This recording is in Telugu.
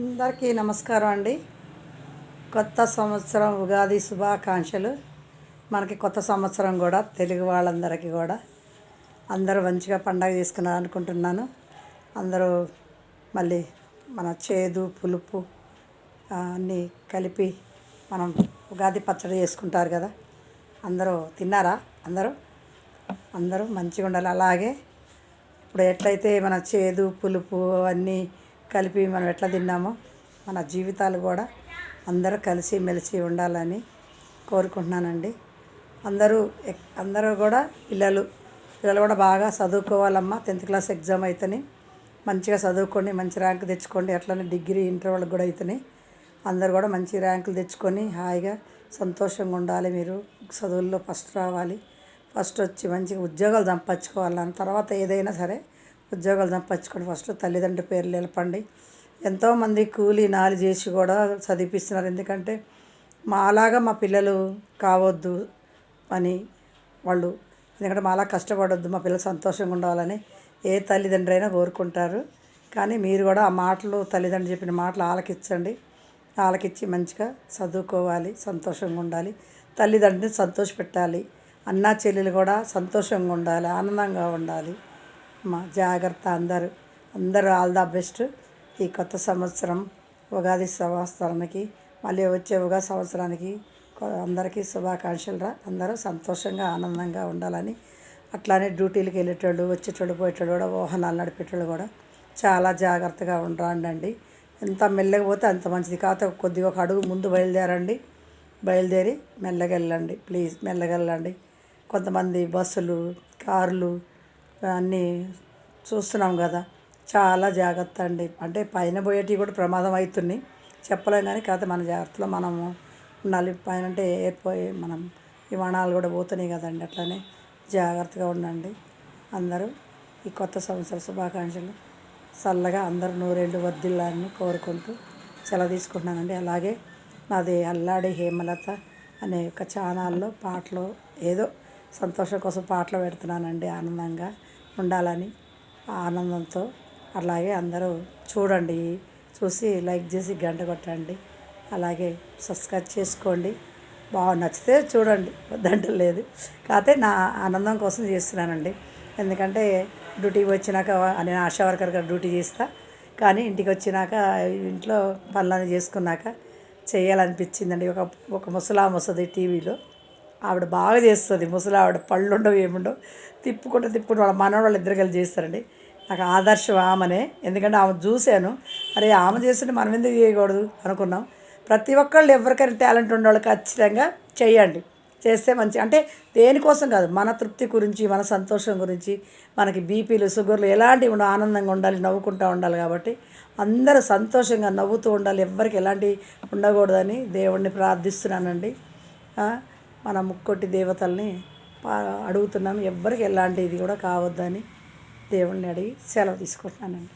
అందరికీ నమస్కారం అండి. కొత్త సంవత్సరం ఉగాది శుభాకాంక్షలు. మనకి కొత్త సంవత్సరం కూడా తెలుగు వాళ్ళందరికీ కూడా అందరూ మంచిగా పండగ చేసుకున్నారు అనుకుంటున్నాను. అందరూ మళ్ళీ మన చేదు పులుపు అన్నీ కలిపి మనం ఉగాది పచ్చడి చేసుకుంటారు కదా. అందరూ తిన్నారా? అందరూ మంచిగా ఉండాలి. అలాగే ఇప్పుడు ఎట్లయితే మన చేదు పులుపు అన్నీ కలిపి మనం ఎట్లా తిన్నామో మన జీవితాలు కూడా అందరూ కలిసి మెలిసి ఉండాలని కోరుకుంటున్నానండి. అందరూ కూడా పిల్లలు కూడా బాగా చదువుకోవాలమ్మా. 10th క్లాస్ ఎగ్జామ్ అయితేనే మంచిగా చదువుకోండి, మంచి ర్యాంక్ తెచ్చుకోండి. అట్లనే డిగ్రీ ఇంటర్ వాళ్ళకి కూడా అయితేనే అందరూ కూడా మంచి ర్యాంకులు తెచ్చుకొని హాయిగా సంతోషంగా ఉండాలి. మీరు చదువుల్లో ఫస్ట్ రావాలి, ఫస్ట్ వచ్చి మంచిగా ఉద్యోగాలు సంపాదించుకోవాలని. తర్వాత ఏదైనా సరే ఉద్యోగాలు సంపాదించుకోండి. ఫస్ట్ తల్లిదండ్రుల పేర్లు నిలపండి. ఎంతోమంది కూలీ నాలి చేసి కూడా చదివిపిస్తున్నారు. ఎందుకంటే మాలాగా మా పిల్లలు కావద్దు అని వాళ్ళు, ఎందుకంటే మాలా కష్టపడొద్దు, మా పిల్లలు సంతోషంగా ఉండాలని ఏ తల్లిదండ్రులు అయినా కోరుకుంటారు. కానీ మీరు కూడా ఆ మాటలు, తల్లిదండ్రులు చెప్పిన మాటలు ఆలకించండి. ఆలకించి మంచిగా చదువుకోవాలి, సంతోషంగా ఉండాలి, తల్లిదండ్రుని సంతోషపెట్టాలి. అన్నా చెల్లెలు కూడా సంతోషంగా ఉండాలి, ఆనందంగా ఉండాలి. మా జాగ్రత్త. అందరూ ఆల్ ద బెస్ట్. ఈ కొత్త సంవత్సరం ఉగాది సంవత్సరానికి, మళ్ళీ వచ్చే ఉగాది సంవత్సరానికి అందరికీ శుభాకాంక్షలు. అందరూ సంతోషంగా ఆనందంగా ఉండాలని. అట్లానే డ్యూటీలకు వెళ్ళేటోళ్ళు, వచ్చేటోళ్ళు, పోయేటోళ్ళు కూడా, వాహనాలు నడిపేటోళ్ళు కూడా చాలా జాగ్రత్తగా ఉండండి. ఎంత మెల్లగా పోతే అంత మంచిది. కాకపోతే కొద్దిగా ఒక అడుగు ముందు బయలుదేరి మెల్లగా వెళ్ళండి. ప్లీజ్ మెల్లగా వెళ్ళండి. కొంతమంది బస్సులు, కార్లు అన్నీ చూస్తున్నాం కదా. చాలా జాగ్రత్త అండి. అంటే పైన పోయేటివి కూడా ప్రమాదం అవుతున్నాయి, చెప్పలేం. కానీ కాకపోతే మన జాగ్రత్తలో మనము ఉండాలి. పైన అంటే మనం విమానాలు కూడా పోతున్నాయి కదండి. అట్లనే జాగ్రత్తగా ఉండండి. అందరూ ఈ కొత్త సంవత్సర శుభాకాంక్షలు. చల్లగా అందరూ నూరేళ్ళు వర్ధిల్లాలని కోరుకుంటూ సెలవు తీసుకుంటున్నానండి. అలాగే నాది అల్లాడి హేమలత అనే ఒక ఛానల్లో పాటలు, ఏదో సంతోషం కోసం పాటలు పెడుతున్నానండి. ఆనందంగా ఉండాలని ఆనందంతో. అలాగే అందరూ చూడండి, చూసి లైక్ చేసి గంట కొట్టండి. అలాగే సబ్స్క్రైబ్ చేసుకోండి. నచ్చితే చూడండి, వద్దంటలేదు. కాకపోతే నా ఆనందం కోసం చేస్తున్నానండి. ఎందుకంటే డ్యూటీకి వచ్చినాక నేను ఆశా వర్కర్గా డ్యూటీ చేస్తా. కానీ ఇంటికి వచ్చినాక ఇంట్లో పనులన్నీ చేసుకున్నాక చేయాలనిపించిందండి. ఒక ముసలామె వస్తుంది టీవీలో, ఆవిడ బాగా చేస్తుంది. ముసలావిడ పళ్ళు ఉండవు, ఏముండవు, తిప్పుకుంటూ వాళ్ళ మనవాళ్ళు ఇద్దరు కలిసి చేస్తారండి. నాకు ఆదర్శం ఆమెనే. ఎందుకంటే ఆమె చూశాను, అరే ఆమె చేస్తుంటే మనం ఎందుకు చేయకూడదు అనుకున్నాం. ప్రతి ఒక్కళ్ళు ఎవరికైనా టాలెంట్ ఉండేవాళ్ళు ఖచ్చితంగా చేయండి. చేస్తే మంచి, అంటే దేనికోసం కాదు, మన తృప్తి గురించి, మన సంతోషం గురించి. మనకి బీపీలు, షుగర్లు ఎలాంటివి ఉండవు, ఆనందంగా ఉండాలి, నవ్వుకుంటూ ఉండాలి. కాబట్టి అందరూ సంతోషంగా నవ్వుతూ ఉండాలి, ఎవ్వరికి ఎలాంటి ఉండకూడదని దేవుణ్ణి ప్రార్థిస్తున్నానండి. మన ముక్కోటి దేవతల్ని అడుగుతున్నాం, ఎవ్వరికి ఎలాంటి ఇది కూడా కావద్దని దేవుణ్ణి అడిగి సెలవు తీసుకుంటున్నానండి.